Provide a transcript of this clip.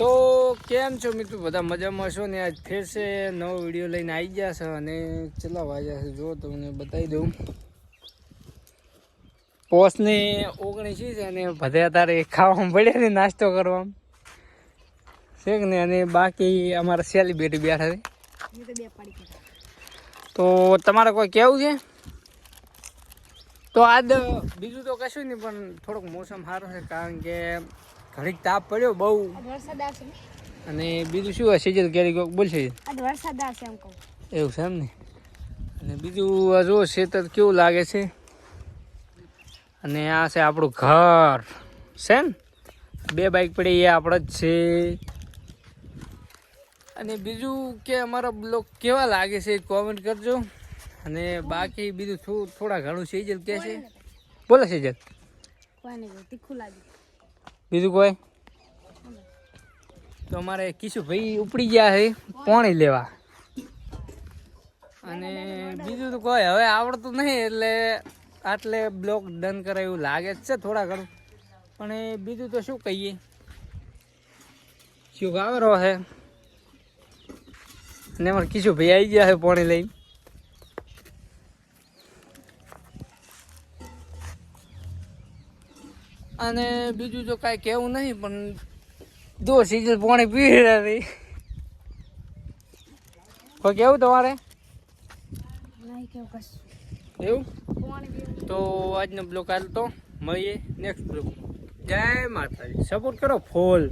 તો કેમ છો મિત્રો, બધા મજામાં છો ને? આજ ફેર છે નવો વિડીયો લઈને આવી ગયા છે અને કેટલા વાગ્યા છે જો તમને બતાવી દઉં. પોસને 19 છે અને બધા અત્યારે ખાવામાં પડે ને નાસ્તો કરવામાં છે કે ને, અને બાકી અમારા સેલિબ્રિટી બેઠા છે. તો તમારે કોઈ કેવું છે? તો આજ બીજું તો કશું નહીં, પણ થોડોક મોસમ સારો છે કારણ કે ઘડીક તાપ પડ્યો બહુ વરસાદ આવશે અને બીજું શું હશે જે ક્યારેક બોલશે વરસાદ આવશે એમ કહું. એવું છે એમ ને. અને બીજું જો ખેતર કેવું લાગે છે. અને આ છે આપણું ઘર છે ને, 2 બાઇક પડી એ આપણે જ છે. અને બીજું કે અમારા બ્લોગ કેવા લાગે છે કોમેન્ટ કરજો. અને બાકી બીજું થોડા ઘણું સેજલ કે છે, બોલે સેજલ. કોઈ નહીં, તીખું લાગે. બીજું કોઈ? તો અમારે કિશુ ભાઈ ઉપડી ગયા છે પાણી લેવા. અને બીજું તો કોઈ હવે આવડતું નહીં, એટલે આટલે બ્લોક ડન કરે એવું લાગે જ છે થોડા ઘણું. પણ બીજું તો શું કહીએ, શું ગાવરો છે. અને અમારે કિશુ ભાઈ આવી ગયા છે પાણી લઈ. અને બીજું તો કાંઈ કહેવું નહીં, પણ જો સીઝન પાણી પી રહ્યા છે. કોઈ કેવું તમારે? એવું તો આજનો બ્લોક હાલ તો મળીએ નેક્સ્ટ બ્લોક. જય માતાજી, સપોર્ટ કરો ફૂલ.